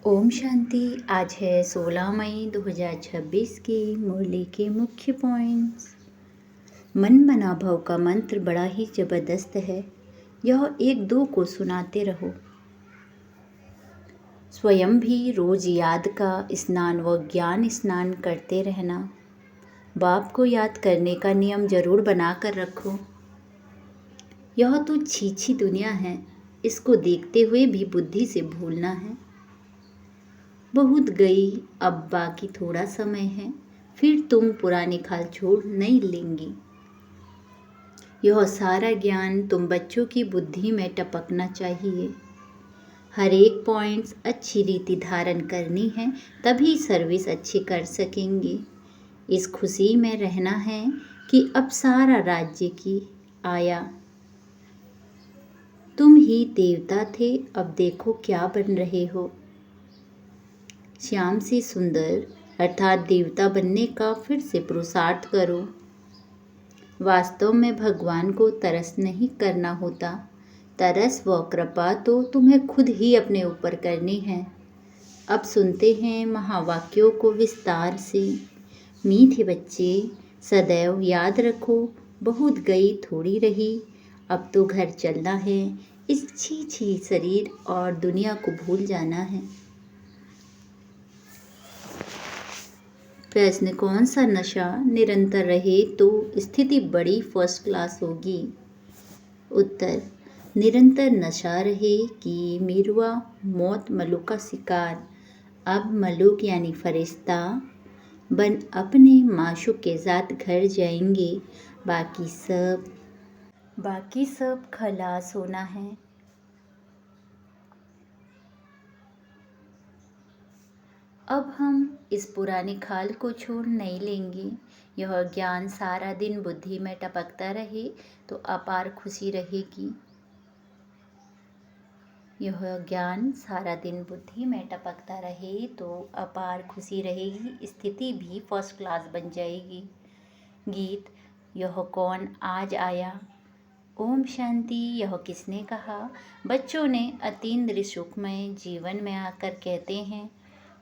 ओम शांति। आज है 16 मई 2026 की मुरली के मुख्य पॉइंट्स। मन मना भव का मंत्र बड़ा ही जबरदस्त है। यह एक दो को सुनाते रहो। स्वयं भी रोज याद का स्नान व ज्ञान स्नान करते रहना। बाप को याद करने का नियम जरूर बना कर रखो। यह तो छीछी दुनिया है, इसको देखते हुए भी बुद्धि से भूलना है। बहुत गई, अब बाकी थोड़ा समय है, फिर तुम पुरानी खाल छोड़ नहीं लेंगी। यह सारा ज्ञान तुम बच्चों की बुद्धि में टपकना चाहिए। हर एक पॉइंट्स अच्छी रीति धारण करनी है, तभी सर्विस अच्छी कर सकेंगे। इस खुशी में रहना है कि अब सारा राज्य की आया। तुम ही देवता थे, अब देखो क्या बन रहे हो। श्याम से सुंदर अर्थात देवता बनने का फिर से पुरुषार्थ करो। वास्तव में भगवान को तरस नहीं करना होता, तरस व कृपा तो तुम्हें खुद ही अपने ऊपर करनी है। अब सुनते हैं महावाक्यों को विस्तार से। मीठे बच्चे, सदैव याद रखो, बहुत गई थोड़ी रही, अब तो घर चलना है। इस छी शरीर और दुनिया को भूल जाना है। प्रश्न, कौन सा नशा निरंतर रहे तो स्थिति बड़ी फर्स्ट क्लास होगी। उत्तर, निरंतर नशा रहे कि मीरवा मौत मलुक का शिकार। अब मलुक यानी फरिश्ता बन अपने माशूक के साथ घर जाएंगे। बाकी सब खलास होना है। अब हम इस पुरानी खाल को छोड़ नहीं लेंगे। यह ज्ञान सारा दिन बुद्धि में टपकता रहे तो अपार खुशी रहेगी। यह ज्ञान सारा दिन बुद्धि में टपकता रहे तो अपार खुशी रहेगी, स्थिति भी फर्स्ट क्लास बन जाएगी। गीत, यह कौन आज आया। ओम शांति। यह किसने कहा। बच्चों ने अतीन्द्रिय सुखमय जीवन में आकर कहते हैं,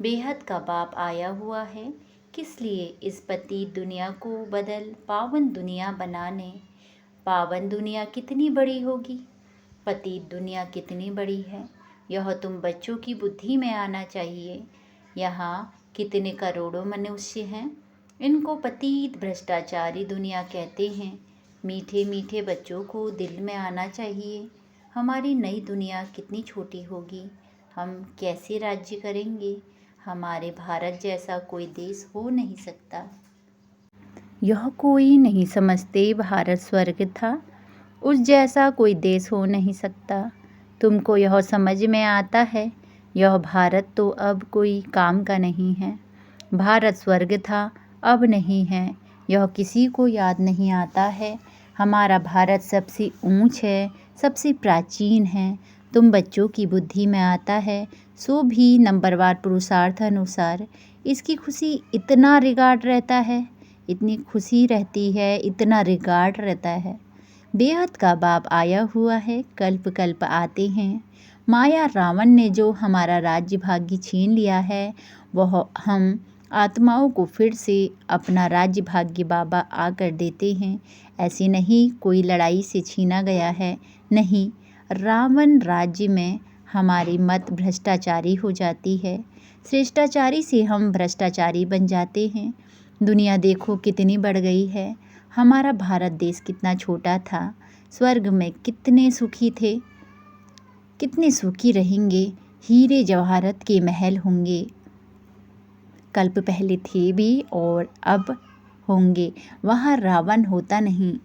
बेहद का बाप आया हुआ है, किस लिए इस पतित दुनिया को बदल पावन दुनिया बनाने। पावन दुनिया कितनी बड़ी होगी, पतित दुनिया कितनी बड़ी है, यह तुम बच्चों की बुद्धि में आना चाहिए। यहाँ कितने करोड़ों मनुष्य हैं, इनको पतित भ्रष्टाचारी दुनिया कहते हैं। मीठे मीठे बच्चों को दिल में आना चाहिए, हमारी नई दुनिया कितनी छोटी होगी, हम कैसे राज्य करेंगे। हमारे भारत जैसा कोई देश हो नहीं सकता। यह कोई नहीं समझते भारत स्वर्ग था, उस जैसा कोई देश हो नहीं सकता। तुमको यह समझ में आता है, यह भारत तो अब कोई काम का नहीं है। भारत स्वर्ग था, अब नहीं है, यह किसी को याद नहीं आता है। हमारा भारत सबसे ऊंच है, सबसे प्राचीन है। तुम बच्चों की बुद्धि में आता है, सो भी नंबरवार पुरुषार्थ अनुसार। इसकी खुशी इतना रिगार्ड रहता है, इतनी खुशी रहती है, इतना रिगार्ड रहता है। बेहद का बाप आया हुआ है, कल्प कल्प आते हैं। माया रावण ने जो हमारा राज्य भाग्य छीन लिया है, वह हम आत्माओं को फिर से अपना राज्य भाग्य बाबा आकर देते हैं। ऐसे नहीं कोई लड़ाई से छीना गया है, नहीं। रावण राज्य में हमारी मत भ्रष्टाचारी हो जाती है, श्रेष्ठाचारी से हम भ्रष्टाचारी बन जाते हैं। दुनिया देखो कितनी बढ़ गई है, हमारा भारत देश कितना छोटा था। स्वर्ग में कितने सुखी थे, कितने सुखी रहेंगे, हीरे जवाहरत के महल होंगे। कल्प पहले थे भी और अब होंगे, वहाँ रावण होता नहीं।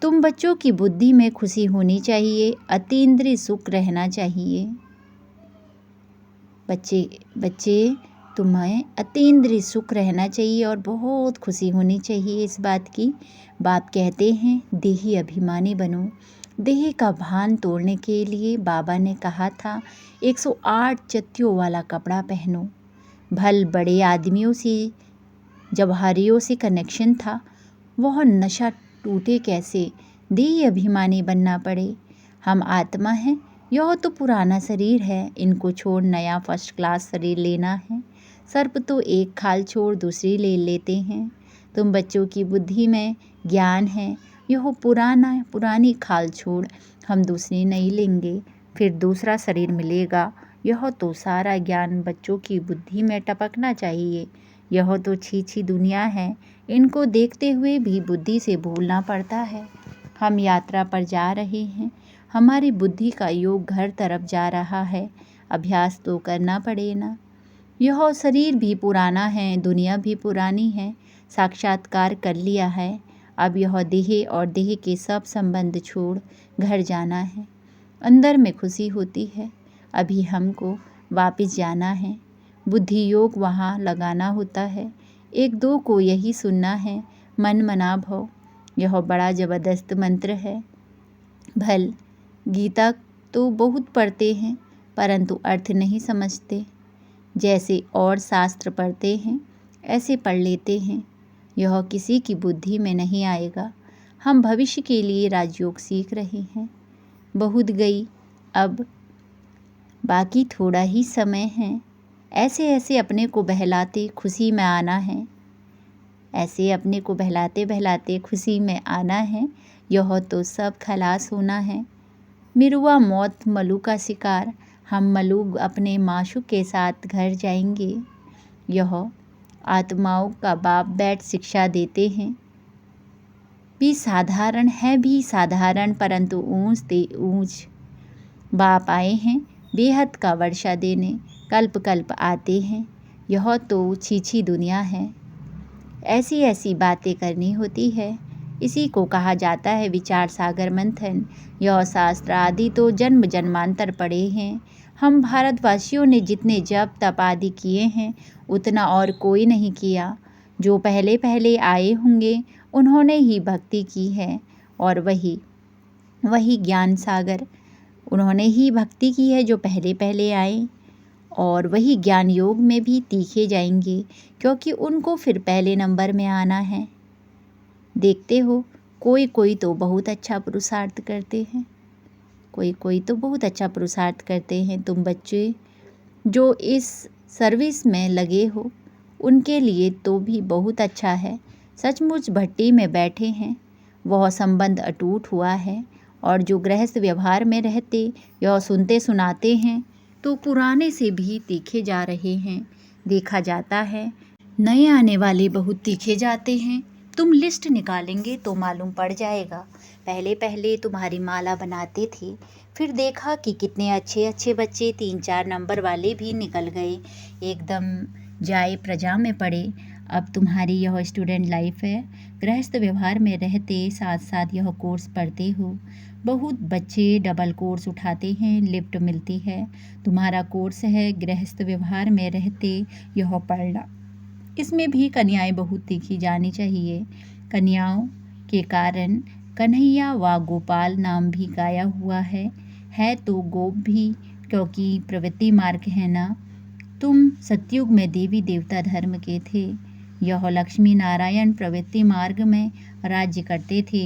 तुम बच्चों की बुद्धि में खुशी होनी चाहिए, अतीन्द्रिय सुख रहना चाहिए। बच्चे तुम्हें अतीन्द्रिय सुख रहना चाहिए और बहुत खुशी होनी चाहिए इस बात की। बाप कहते हैं, देही अभिमानी बनो। देह का भान तोड़ने के लिए बाबा ने कहा था, 108 चत्तियों वाला कपड़ा पहनो। भल बड़े आदमियों से, जवाहरियों से कनेक्शन था, वह नशा टूटे कैसे। देह अभिमानी बनना पड़े। हम आत्मा हैं, यह तो पुराना शरीर है, इनको छोड़ नया फर्स्ट क्लास शरीर लेना है। सर्प तो एक खाल छोड़ दूसरी ले लेते हैं। तुम बच्चों की बुद्धि में ज्ञान है, यह पुरानी खाल छोड़ हम दूसरी नहीं लेंगे, फिर दूसरा शरीर मिलेगा। यह तो सारा ज्ञान बच्चों की बुद्धि में टपकना चाहिए। यह तो छी दुनिया है, इनको देखते हुए भी बुद्धि से भूलना पड़ता है। हम यात्रा पर जा रहे हैं, हमारी बुद्धि का योग घर तरफ जा रहा है, अभ्यास तो करना पड़ेगा। यह शरीर भी पुराना है, दुनिया भी पुरानी है, साक्षात्कार कर लिया है। अब यह देह और देह के सब संबंध छोड़ घर जाना है। अंदर में खुशी होती है, अभी हमको वापस जाना है। बुद्धि योग वहाँ लगाना होता है, एक दो को यही सुनना है, मन मना भव। यह बड़ा ज़बरदस्त मंत्र है। भल गीता तो बहुत पढ़ते हैं, परंतु अर्थ नहीं समझते। जैसे और शास्त्र पढ़ते हैं, ऐसे पढ़ लेते हैं। यह किसी की बुद्धि में नहीं आएगा। हम भविष्य के लिए राजयोग सीख रहे हैं। बहुत गई, अब बाकी थोड़ा ही समय है। ऐसे ऐसे अपने को बहलाते खुशी में आना है। ऐसे अपने को बहलाते बहलाते खुशी में आना है। यह तो सब खलास होना है। मिरुआ मौत मलू का शिकार, हम मलू अपने माशूक के साथ घर जाएंगे। यह आत्माओं का बाप बैठ शिक्षा देते हैं। भी साधारण परंतु ऊंच बाप आए हैं बेहद का वर्षा देने, कल्प कल्प आते हैं। यह तो छी दुनिया है। ऐसी ऐसी बातें करनी होती है, इसी को कहा जाता है विचार सागर मंथन। यह शास्त्र आदि तो जन्म जन्मांतर पढ़े हैं। हम भारतवासियों ने जितने जप तप आदि किए हैं, उतना और कोई नहीं किया। जो पहले पहले आए होंगे उन्होंने ही भक्ति की है, और वही ज्ञान सागर, उन्होंने ही भक्ति की है जो पहले पहले आए, और वही ज्ञान योग में भी तीखे जाएंगे, क्योंकि उनको फिर पहले नंबर में आना है। देखते हो, कोई तो बहुत अच्छा पुरुषार्थ करते हैं, कोई तो बहुत अच्छा पुरुषार्थ करते हैं। तुम बच्चे जो इस सर्विस में लगे हो, उनके लिए तो भी बहुत अच्छा है। सचमुच भट्टी में बैठे हैं, वह संबंध अटूट हुआ है। और जो गृहस्थ व्यवहार में रहते यह सुनते सुनाते हैं, तो पुराने से भी तीखे जा रहे हैं। देखा जाता है नए आने वाले बहुत तीखे जाते हैं। तुम लिस्ट निकालेंगे तो मालूम पड़ जाएगा। पहले पहले तुम्हारी माला बनाते थे, फिर देखा कि कितने अच्छे अच्छे बच्चे 3-4 नंबर वाले भी निकल गए, एकदम जाए प्रजा में पड़े। अब तुम्हारी यह स्टूडेंट लाइफ है, गृहस्थ व्यवहार में रहते साथ साथ यह कोर्स पढ़ते हो। बहुत बच्चे डबल कोर्स उठाते हैं, लिफ्ट मिलती है। तुम्हारा कोर्स है गृहस्थ व्यवहार में रहते यह पढ़ना। इसमें भी कन्याएं बहुत तीखी जानी चाहिए। कन्याओं के कारण कन्हैया व गोपाल नाम भी गाया हुआ है तो गोप भी, क्योंकि प्रवृत्ति मार्ग है ना। तुम सतयुग में देवी देवता धर्म के थे, यह लक्ष्मी नारायण प्रवृत्ति मार्ग में राज्य करते थे।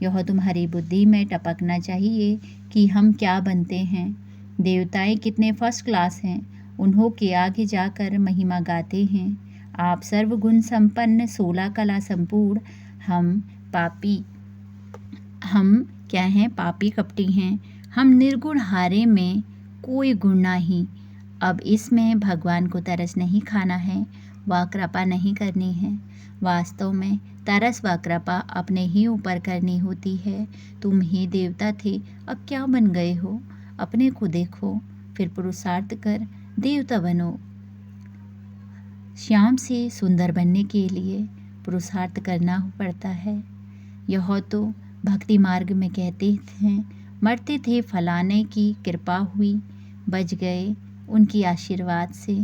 यह तुम्हारी बुद्धि में टपकना चाहिए कि हम क्या बनते हैं। देवताएं कितने फर्स्ट क्लास हैं, उन्हों के आगे जाकर महिमा गाते हैं। आप सर्वगुण संपन्न 16 कला संपूर्ण, हम क्या हैं, पापी कपटी हैं। हम निर्गुण हारे में कोई गुण नहीं। अब इसमें भगवान को तरस नहीं खाना है व कृपा नहीं करनी है। वास्तव में तरस व कृपा अपने ही ऊपर करनी होती है। तुम ही देवता थे, अब क्या बन गए हो? अपने को देखो, फिर पुरुषार्थ कर देवता बनो। श्याम से सुंदर बनने के लिए पुरुषार्थ करना पड़ता है। यह तो भक्ति मार्ग में कहते हैं, मरते थे फलाने की कृपा हुई, बच गए उनकी आशीर्वाद से।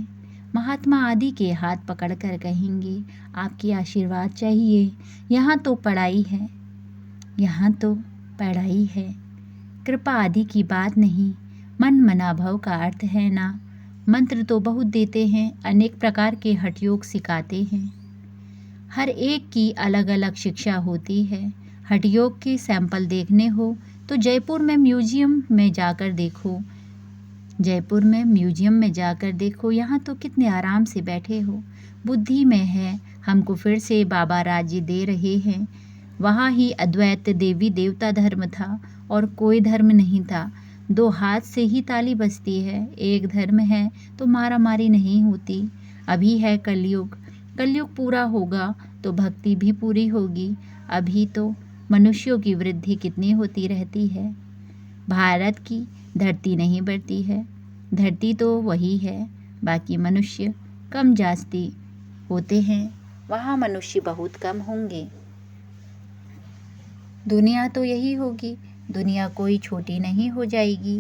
महात्मा आदि के हाथ पकड़कर कहेंगे, आपकी आशीर्वाद चाहिए। यहाँ तो पढ़ाई है, कृपा आदि की बात नहीं। मन मनाभव का अर्थ है ना। मंत्र तो बहुत देते हैं, अनेक प्रकार के हठयोग सिखाते हैं। हर एक की अलग अलग शिक्षा होती है। हठयोग के सैंपल देखने हो तो जयपुर में म्यूजियम में जाकर देखो, जयपुर में म्यूजियम में जाकर देखो, यहाँ तो कितने आराम से बैठे हो। बुद्धि में है, हमको फिर से बाबा राज्य दे रहे हैं। वहाँ ही अद्वैत देवी देवता धर्म था और कोई धर्म नहीं था। 2 हाथ से ही ताली बजती है। एक धर्म है तो मारा मारी नहीं होती। अभी है कलयुग, कलयुग पूरा होगा तो भक्ति भी पूरी होगी। अभी तो मनुष्यों की वृद्धि कितनी होती रहती है। भारत की धरती नहीं बढ़ती है, धरती तो वही है, बाकी मनुष्य कम जास्ती होते हैं। वहाँ मनुष्य बहुत कम होंगे। दुनिया तो यही होगी, दुनिया कोई छोटी नहीं हो जाएगी।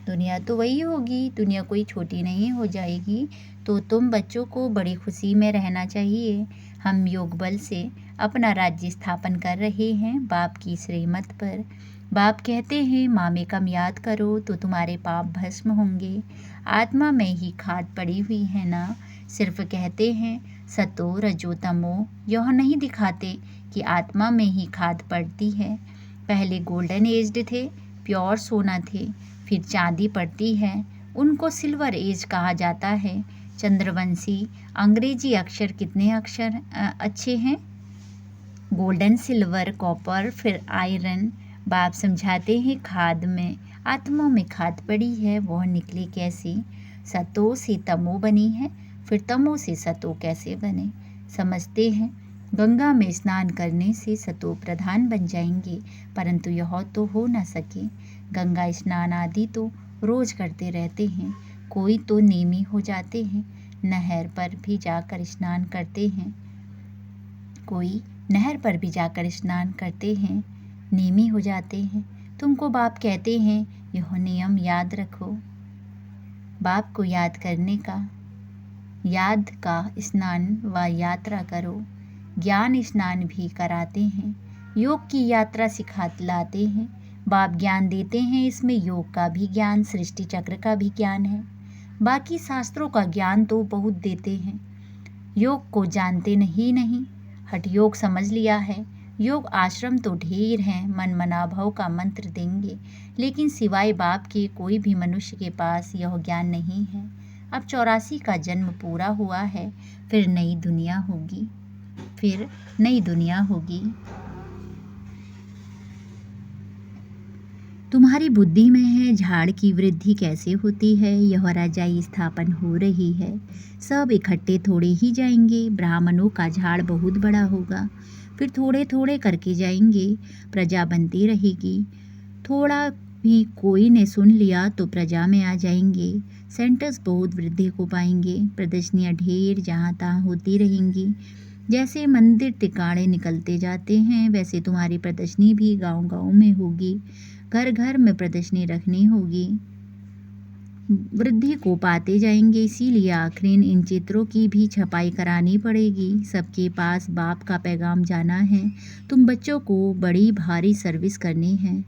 दुनिया तो वही होगी, दुनिया कोई छोटी नहीं हो जाएगी। तो तुम बच्चों को बड़ी खुशी में रहना चाहिए। हम योग बल से अपना राज्य स्थापन कर रहे हैं बाप की श्रीमत पर। बाप कहते हैं माँ कम याद करो तो तुम्हारे पाप भस्म होंगे। आत्मा में ही खाद पड़ी हुई है ना। सिर्फ कहते हैं सतो रजो तमो, यह नहीं दिखाते कि आत्मा में ही खाद पड़ती है। पहले गोल्डन एज्ड थे, प्योर सोना थे, फिर चांदी पड़ती है, उनको सिल्वर एज कहा जाता है। चंद्रवंशी अंग्रेजी अक्षर कितने अक्षर अच्छे हैं। गोल्डन, सिल्वर, कॉपर, फिर आयरन। बाप समझाते हैं खाद में, आत्मा में खाद पड़ी है, वह निकले कैसे। सतो से तमो बनी है, फिर तमो से सतो कैसे बने। समझते हैं गंगा में स्नान करने से सतो प्रधान बन जाएंगे, परंतु यह तो हो न सके। गंगा स्नान आदि तो रोज करते रहते हैं, कोई तो नेमी हो जाते हैं, नहर पर भी जाकर स्नान करते हैं, कोई नहर पर भी जाकर स्नान करते हैं, नेमी हो जाते हैं। तुमको बाप कहते हैं यह नियम याद रखो। बाप को याद करने का, याद का स्नान व यात्रा करो। ज्ञान स्नान भी कराते हैं, योग की यात्रा सिखाते हैं। बाप ज्ञान देते हैं, इसमें योग का भी ज्ञान, सृष्टि चक्र का भी ज्ञान है। बाकी शास्त्रों का ज्ञान तो बहुत देते हैं, योग को जानते नहीं। हठ योग समझ लिया है। योग आश्रम तो ढेर हैं, मन मनाभव का मंत्र देंगे, लेकिन सिवाय बाप के कोई भी मनुष्य के पास यह ज्ञान नहीं है। अब 84 का जन्म पूरा हुआ है, फिर नई दुनिया होगी, फिर नई दुनिया होगी। तुम्हारी बुद्धि में है झाड़ की वृद्धि कैसे होती है। यह राजाई स्थापन हो रही है, सब इकट्ठे थोड़े ही जाएंगे। ब्राह्मणों का झाड़ बहुत बड़ा होगा, फिर थोड़े थोड़े करके जाएंगे, प्रजा बनती रहेगी। थोड़ा भी कोई ने सुन लिया तो प्रजा में आ जाएंगे। सेंटर्स बहुत वृद्धि को पाएंगे, प्रदर्शनियाँ ढेर जहाँ तहाँ होती रहेंगी। जैसे मंदिर टिकाणे निकलते जाते हैं, वैसे तुम्हारी प्रदर्शनी भी गांव-गांव में होगी, घर घर में प्रदर्शनी रखनी होगी। वृद्धि को पाते जाएंगे, इसीलिए आखिर इन चित्रों की भी छपाई करानी पड़ेगी। सबके पास बाप का पैगाम जाना है। तुम बच्चों को बड़ी भारी सर्विस करनी है।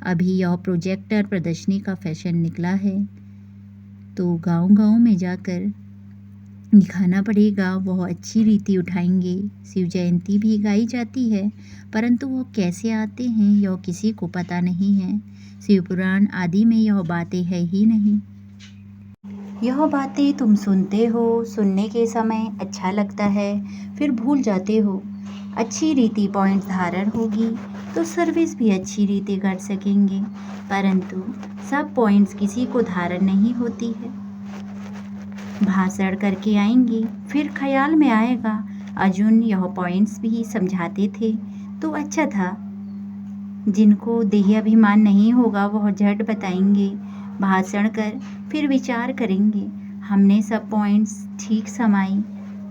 अभी यह प्रोजेक्टर प्रदर्शनी का फैशन निकला है, तो गांव-गांव में जाकर दिखाना पड़ेगा। वह अच्छी रीति उठाएंगे। शिव जयंती भी गाई जाती है, परंतु वो कैसे आते हैं यह किसी को पता नहीं है। शिव पुराण आदि में यह बातें है ही नहीं। यह बातें तुम सुनते हो, सुनने के समय अच्छा लगता है, फिर भूल जाते हो। अच्छी रीति पॉइंट्स धारण होगी तो सर्विस भी अच्छी रीति कर सकेंगे, परंतु सब पॉइंट्स किसी को धारण नहीं होती है। भाषण करके आएंगे, फिर ख्याल में आएगा अर्जुन यह पॉइंट्स भी समझाते थे तो अच्छा था। जिनको देह अभिमान नहीं होगा वह झट बताएंगे। भाषण कर फिर विचार करेंगे, हमने सब पॉइंट्स ठीक समाई,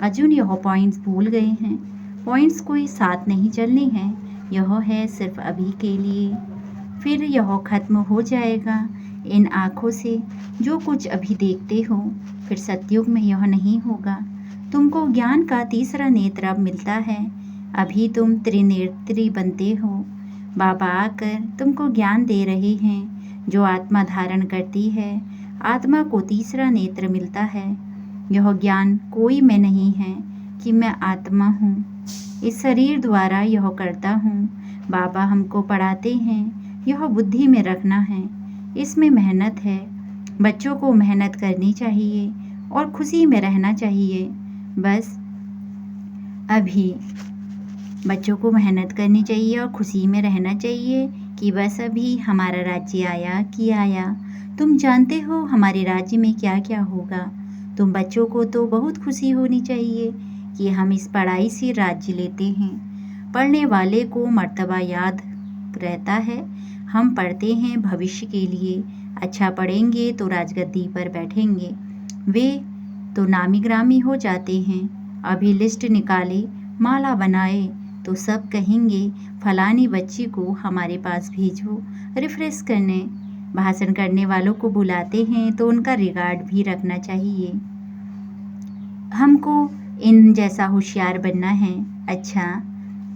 अर्जुन यह पॉइंट्स भूल गए हैं। पॉइंट्स कोई साथ नहीं चलने हैं, यह है सिर्फ अभी के लिए, फिर यह खत्म हो जाएगा। इन आँखों से जो कुछ अभी देखते हो, फिर सतयुग में यह नहीं होगा। तुमको ज्ञान का तीसरा नेत्र अब मिलता है, अभी तुम त्रिनेत्री बनते हो। बाबा आकर तुमको ज्ञान दे रहे हैं। जो आत्मा धारण करती है, आत्मा को तीसरा नेत्र मिलता है। यह ज्ञान कोई में नहीं है कि मैं आत्मा हूँ, इस शरीर द्वारा यह करता हूँ। बाबा हमको पढ़ाते हैं, यह बुद्धि में रखना है, इसमें मेहनत है। बच्चों को मेहनत करनी चाहिए और खुशी में रहना चाहिए। बस अभी बच्चों को मेहनत करनी चाहिए और खुशी में रहना चाहिए कि बस अभी हमारा राज्य आया कि आया। तुम जानते हो हमारे राज्य में क्या क्या होगा। तुम बच्चों को तो बहुत खुशी होनी चाहिए कि हम इस पढ़ाई से राज्य लेते हैं। पढ़ने वाले को मर्तबा याद रहता है। हम पढ़ते हैं भविष्य के लिए। अच्छा पढ़ेंगे तो राजगद्दी पर बैठेंगे। वे तो नामी ग्रामी हो जाते हैं। अभी लिस्ट निकाले, माला बनाए तो सब कहेंगे फलानी बच्ची को हमारे पास भेजो रिफ्रेश करने। भाषण करने वालों को बुलाते हैं तो उनका रिगार्ड भी रखना चाहिए। हमको इन जैसा होशियार बनना है। अच्छा,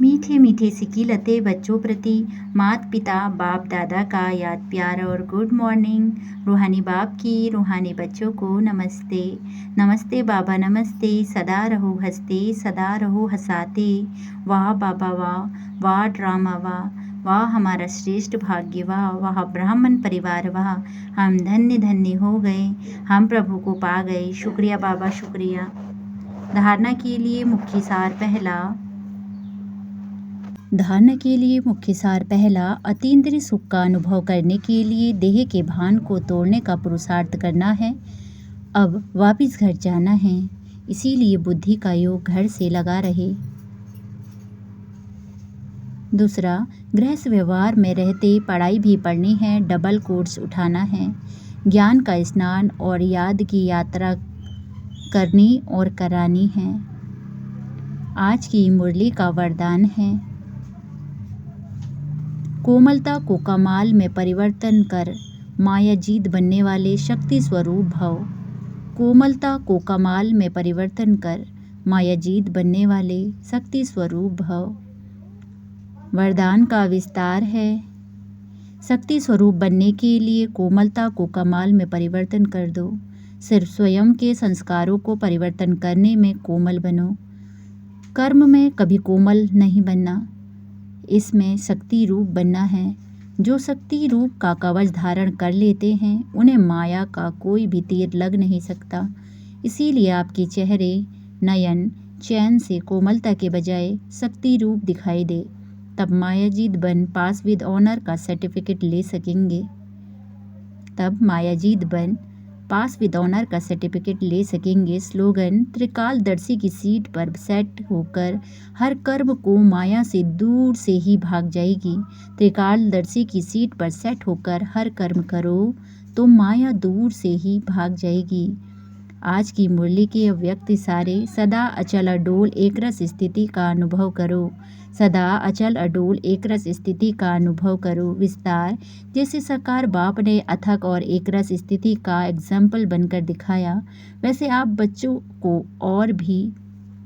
मीठे मीठे सिकीलते बच्चों प्रति माता पिता बाप दादा का याद प्यार और गुड मॉर्निंग। रूहानी बाप की रूहानी बच्चों को नमस्ते। नमस्ते बाबा नमस्ते। सदा रहो हंसते, सदा रहो हंसाते। वाह बाबा वाह, वाह ड्रामा वाह, वाह हमारा श्रेष्ठ भाग्य वाह, वाह ब्राह्मण परिवार वाह। हम धन्य धन्य हो गए, हम प्रभु को पा गए। शुक्रिया बाबा शुक्रिया। धारणा के लिए मुख्य सार पहला, अतीन्द्रिय सुख का अनुभव करने के लिए देह के भान को तोड़ने का पुरुषार्थ करना है। अब वापस घर जाना है, इसीलिए बुद्धि का योग घर से लगा रहे। दूसरा, गृहस्थ व्यवहार में रहते पढ़ाई भी पढ़नी है, डबल कोर्स उठाना है। ज्ञान का स्नान और याद की यात्रा करनी और करानी है। आज की मुरली का वरदान है, कोमलता को कमाल में परिवर्तन कर मायाजीत बनने वाले शक्ति स्वरूप भव। कोमलता को कमाल में परिवर्तन कर मायाजीत बनने वाले शक्ति स्वरूप भव। वरदान का विस्तार है, शक्ति स्वरूप बनने के लिए कोमलता को कमाल में परिवर्तन कर दो। सिर्फ स्वयं के संस्कारों को परिवर्तन करने में कोमल बनो, कर्म में कभी कोमल नहीं बनना। इसमें शक्ति रूप बनना है। जो शक्ति रूप का कवच धारण कर लेते हैं उन्हें माया का कोई भी तीर लग नहीं सकता। इसीलिए आपके चेहरे नयन चैन से कोमलता के बजाय शक्ति रूप दिखाई दे, तब मायाजीत बन पास विद ऑनर का सर्टिफिकेट ले सकेंगे। स्लोगन, त्रिकालदर्शी की सीट पर सेट होकर हर कर्म को माया से दूर से ही भाग जाएगी। त्रिकालदर्शी की सीट पर सेट होकर हर कर्म करो तो माया दूर से ही भाग जाएगी। आज की मुरली के अव्यक्त इशारे, सदा अचल अडोल एकरस स्थिति का अनुभव करो। सदा अचल अडोल एकरस स्थिति का अनुभव करो। विस्तार, जैसे साकार बाप ने अथक और एकरस स्थिति का एग्जाम्पल बनकर दिखाया, वैसे आप बच्चों को और भी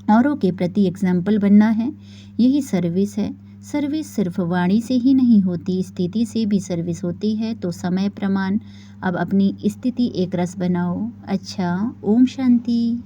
औरों के प्रति एग्जाम्पल बनना है। यही सर्विस है। सर्विस सिर्फ वाणी से ही नहीं होती, स्थिति से भी सर्विस होती है। तो समय प्रमाण, अब अपनी स्थिति एक रस बनाओ। अच्छा, ओम शांति।